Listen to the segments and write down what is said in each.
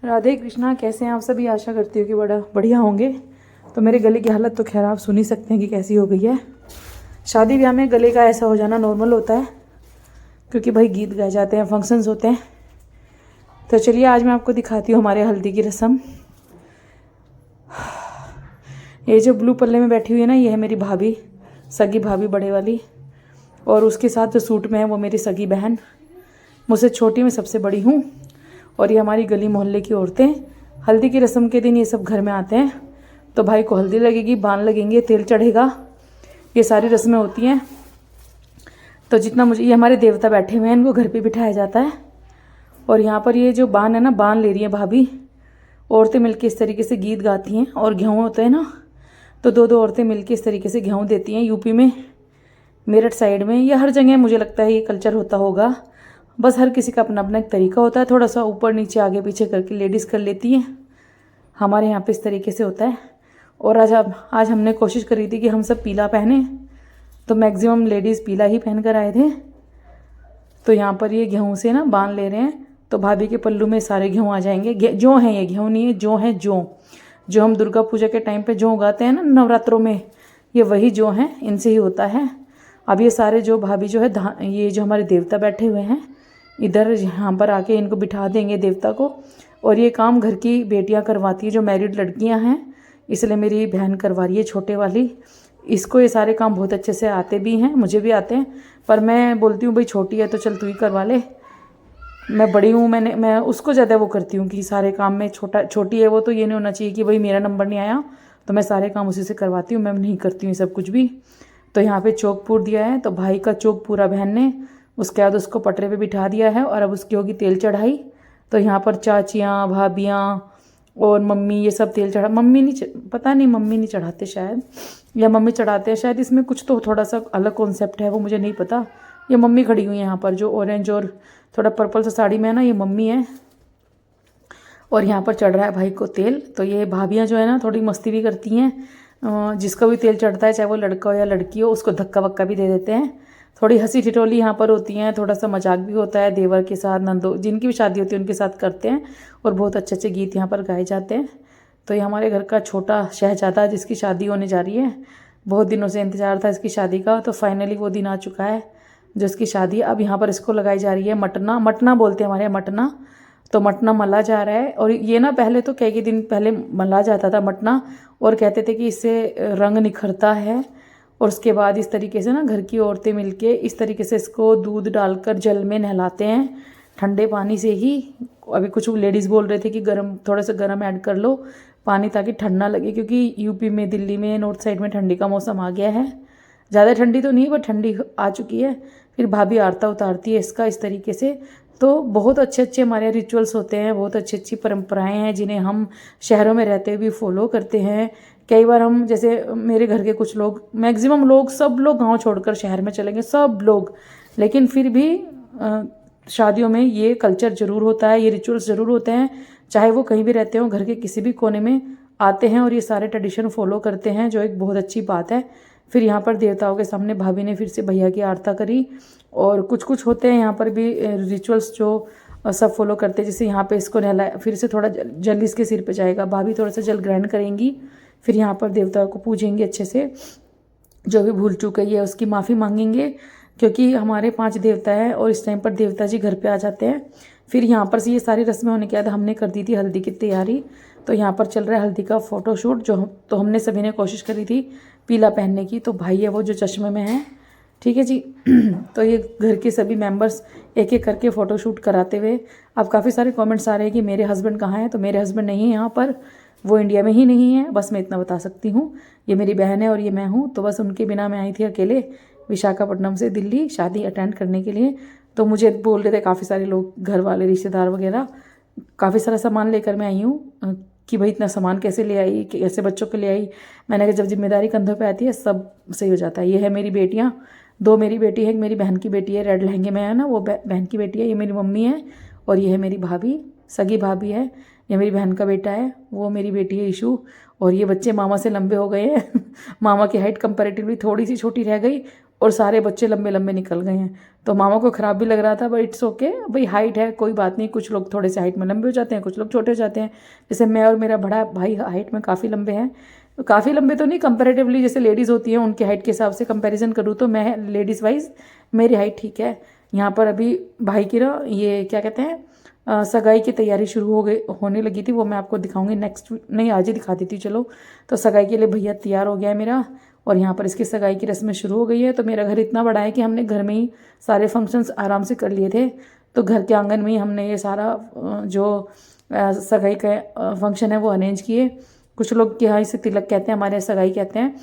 राधे कृष्णा, कैसे हैं आप सभी। आशा करती हूँ कि बड़ा बढ़िया होंगे। तो मेरे गले की हालत तो खैर आप सुन ही सकते हैं कि कैसी हो गई है। शादी ब्याह में गले का ऐसा हो जाना नॉर्मल होता है, क्योंकि भाई गीत गाए जाते हैं, फंक्शंस होते हैं। तो चलिए आज मैं आपको दिखाती हूँ हमारे हल्दी की रस्म। ये जो ब्लू पल्ले में बैठी हुई है ना, ये है मेरी भाभी, सगी भाभी बड़े वाली। और उसके साथ जो सूट में है वो मेरी सगी बहन, मुझसे छोटी, मैं सबसे बड़ी हूँ। और ये हमारी गली मोहल्ले की औरतें। हल्दी की रस्म के दिन ये सब घर में आते हैं। तो भाई को हल्दी लगेगी, बान लगेंगे, तेल चढ़ेगा, ये सारी रस्में होती हैं। तो जितना मुझे, ये हमारे देवता बैठे हुए हैं, इनको घर पे बिठाया जाता है। और यहाँ पर ये जो बान है ना, बान ले रही है भाभी। औरतें मिलके इस तरीके से गीत गाती हैं। और गेहूँ होता है ना, तो दो दो औरतें मिलके इस तरीके से गेहूँ देती हैं। यूपी में, मेरठ साइड में, या हर जगह मुझे लगता है ये कल्चर होता होगा। बस हर किसी का अपना अपना एक तरीका होता है, थोड़ा सा ऊपर नीचे आगे पीछे करके लेडीज़ कर लेती हैं। हमारे यहाँ पे इस तरीके से होता है। और आज हमने कोशिश करी थी कि हम सब पीला पहने, तो मैक्सिमम लेडीज़ पीला ही पहन कर आए थे। तो यहाँ पर ये गेहूँ से ना बांध ले रहे हैं। तो भाभी के पल्लू में सारे गेहूँ आ जाएंगे। जो हैं, ये गेहूँ नहीं है, जो है जो हम दुर्गा पूजा के टाइम पे जो उगाते हैं ना नवरात्रों में, ये वही जो हैं, इनसे ही होता है। अब ये सारे जो भाभी जो है, ये जो हमारे देवता बैठे हुए हैं इधर, यहाँ पर आके इनको बिठा देंगे देवता को। और ये काम घर की बेटियाँ करवाती है, जो मैरिड लड़कियाँ हैं, इसलिए मेरी बहन करवा रही है, छोटे वाली। इसको ये सारे काम बहुत अच्छे से आते भी हैं, मुझे भी आते हैं। पर मैं बोलती हूँ भाई छोटी है तो चल तू ही करवा ले, मैं बड़ी हूँ, मैं उसको ज़्यादा वो करती हूँ कि सारे काम में छोटी है वो, तो ये नहीं होना चाहिए कि भाई मेरा नंबर नहीं आया तो मैं सारे काम उसी से करवाती हूँ। मैं नहीं करती हूँ सब कुछ भी। तो यहाँ पे चौक पूर दिया है, तो भाई का चौक पूरा बहन ने, उसके बाद उसको पटरे पे बिठा दिया है। और अब उसकी होगी तेल चढ़ाई। तो यहाँ पर चाचियाँ, भाभियाँ और मम्मी, ये सब तेल चढ़ा, मम्मी नहीं, पता नहीं मम्मी नहीं चढ़ाते शायद, या मम्मी चढ़ाते हैं शायद। इसमें कुछ तो थोड़ा सा अलग कॉन्सेप्ट है, वो मुझे नहीं पता। ये मम्मी खड़ी हुई है यहाँ पर, जो ऑरेंज और थोड़ा पर्पल सा साड़ी में है ना, ये मम्मी है। और यहाँ पर चढ़ रहा है भाई को तेल। तो ये भाभियाँ जो है ना, थोड़ी मस्ती भी करती हैं। जिसका भी तेल चढ़ता है, चाहे वो लड़का हो या लड़की हो, उसको धक्का वक्का भी दे देते हैं। थोड़ी हंसी ठिठोली यहाँ पर होती हैं, थोड़ा सा मजाक भी होता है। देवर के साथ, नंदो, जिनकी भी शादी होती है उनके साथ करते हैं। और बहुत अच्छे अच्छे गीत यहाँ पर गाए जाते हैं। तो ये हमारे घर का छोटा शहजादा, जिसकी शादी होने जा रही है। बहुत दिनों से इंतज़ार था इसकी शादी का, तो फाइनली वो दिन आ चुका है जो इसकी शादी। अब यहाँ पर इसको लगाई जा रही है मटना, मटना बोलते हैं हमारे यहाँ मटना। तो मटना मला जा रहा है। और ये ना पहले तो कई दिन पहले मला जाता था मटना, और कहते थे कि इससे रंग निखरता है। और उसके बाद इस तरीके से ना घर की औरतें मिलके इस तरीके से इसको दूध डालकर जल में नहलाते हैं, ठंडे पानी से ही। अभी कुछ लेडीज़ बोल रहे थे कि गर्म, थोड़ा सा गर्म ऐड कर लो पानी, ताकि ठंड ना लगे, क्योंकि यूपी में, दिल्ली में, नॉर्थ साइड में ठंडी का मौसम आ गया है। ज़्यादा ठंडी तो नहीं, पर ठंडी आ चुकी है। फिर भाभी आरता उतारती है इसका इस तरीके से। तो बहुत अच्छे अच्छे हमारे यहाँ रिचुअल्स होते हैं, बहुत अच्छी अच्छी परंपराएं हैं, जिन्हें हम शहरों में रहते हुए भी फॉलो करते हैं। कई बार हम, जैसे मेरे घर के कुछ लोग, मैक्सिमम लोग, सब लोग गांव छोड़कर शहर में चलेंगे, सब लोग। लेकिन फिर भी शादियों में ये कल्चर ज़रूर होता है, ये रिचुअल्स ज़रूर होते हैं। चाहे वो कहीं भी रहते हो, घर के किसी भी कोने में आते हैं और ये सारे ट्रेडिशन फॉलो करते हैं, जो एक बहुत अच्छी बात है। फिर यहाँ पर देवताओं के सामने भाभी ने फिर से भैया की आरती करी। और कुछ कुछ होते हैं यहाँ पर भी रिचुअल्स जो सब फॉलो करते हैं। जैसे यहाँ पे इसको नहलाया, फिर से थोड़ा जल इसके सिर पे जाएगा, भाभी थोड़ा सा जल ग्रहण करेंगी। फिर यहाँ पर देवताओं को पूजेंगे अच्छे से, जो भी भूल चूक है उसकी माफ़ी मांगेंगे, क्योंकि हमारे 5 देवता हैं और इस टाइम पर देवता जी घर पे आ जाते हैं। फिर यहाँ पर से ये सारी रस्में होने के बाद हमने कर दी थी हल्दी की तैयारी। तो यहाँ पर चल रहा है हल्दी का फ़ोटोशूट, तो हमने सभी ने कोशिश करी थी पीला पहनने की। तो भाई है वो जो चश्मे में है, ठीक है जी। तो ये घर के सभी मेंबर्स एक एक करके फ़ोटोशूट कराते हुए। अब काफ़ी सारे कमेंट्स आ रहे हैं कि मेरे हस्बैंड कहाँ हैं। तो मेरे हस्बैंड नहीं है यहाँ पर, वो इंडिया में ही नहीं है, बस मैं इतना बता सकती हूँ। ये मेरी बहन है और ये मैं हूँ। तो बस उनके बिना मैं आई थी अकेले विशाखापट्टनम से दिल्ली शादी अटेंड करने के लिए। तो मुझे बोल रहे थे काफ़ी सारे लोग, घर वाले, रिश्तेदार वगैरह, काफ़ी सारा सामान लेकर मैं आई हूँ कि भाई इतना सामान कैसे ले आई, कैसे बच्चों के ले आई। मैंने कहा जब जिम्मेदारी कंधों पे आती है सब सही हो जाता है। ये है मेरी बेटियाँ, 2 मेरी बेटी है, एक मेरी बहन की बेटी है, रेड लहंगे में है ना, वो बहन की बेटी है। ये मेरी मम्मी है। और ये है मेरी भाभी, सगी भाभी है। ये मेरी बहन का बेटा है, वो मेरी बेटी है ईशू। और ये बच्चे मामा से लंबे हो गए हैं। मामा की हाइट कंपैरेटिवली थोड़ी सी छोटी रह गई, और सारे बच्चे लंबे लंबे निकल गए हैं। तो मामा को ख़राब भी लग रहा था, बट इट्स ओके, भाई हाइट है, कोई बात नहीं। कुछ लोग थोड़े से हाइट में लंबे हो जाते हैं, कुछ लोग छोटे हो जाते हैं। जैसे मैं और मेरा बड़ा भाई हाइट में काफ़ी लंबे हैं। काफ़ी लंबे तो नहीं, कंपैरेटिवली जैसे लेडीज़ होती हैं उनकी हाइट के हिसाब से कंपैरिजन करूँ तो मैं लेडीज़ वाइज मेरी हाइट ठीक है। यहाँ पर अभी भाई की ना ये क्या कहते हैं सगाई की तैयारी शुरू होने लगी थी, वो मैं आपको दिखाऊंगी नेक्स्ट, नहीं आज ही दिखा दी थी। चलो, तो सगाई के लिए भैया तैयार हो गया है मेरा, और यहाँ पर इसकी सगाई की रस्में शुरू हो गई है। तो मेरा घर इतना बड़ा है कि हमने घर में ही सारे फंक्शंस आराम से कर लिए थे। तो घर के आंगन में ही हमने ये सारा जो सगाई का फंक्शन है वो अरेंज किए। कुछ लोग के यहाँ इसे तिलक कहते हैं, हमारे यहाँ सगाई कहते हैं।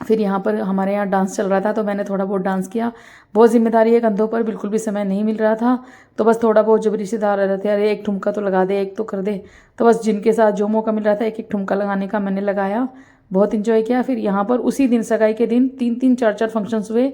फिर यहाँ पर हमारे यहाँ डांस चल रहा था, तो मैंने थोड़ा बहुत डांस किया। बहुत जिम्मेदारी है कंधों पर, बिल्कुल भी समय नहीं मिल रहा था, तो बस थोड़ा बहुत जबरी से डाल रहे थे, अरे एक ठुमका तो लगा दे, एक तो कर दे। तो बस जिनके साथ जो मौका मिल रहा था एक एक ठुमका लगाने का मैंने लगाया, बहुत इंजॉय किया। फिर यहाँ पर उसी दिन सगाई के दिन 3-3 4-4 फंक्शंस हुए।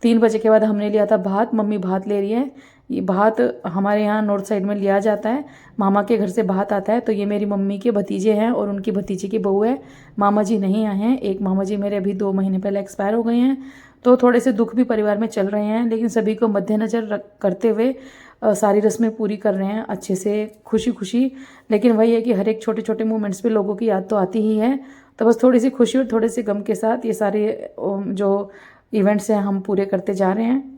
3 बजे के बाद हमने लिया था भात, मम्मी भात ले रही है। ये भात हमारे यहाँ नॉर्थ साइड में लिया जाता है, मामा के घर से भात आता है। तो ये मेरी मम्मी के भतीजे हैं और उनकी भतीजे की बहू है। मामा जी नहीं आए हैं, एक मामा जी मेरे अभी 2 महीने पहले एक्सपायर हो गए हैं। तो थोड़े से दुख भी परिवार में चल रहे हैं, लेकिन सभी को मद्देनज़र करते हुए सारी रस्में पूरी कर रहे हैं अच्छे से, खुशी खुशी। लेकिन वही है कि हर एक छोटे छोटे मोमेंट्स पे लोगों की याद तो आती ही है। तो बस थोड़ी सी खुशी और थोड़े से गम के साथ ये सारे जो इवेंट्स हैं हम पूरे करते जा रहे हैं।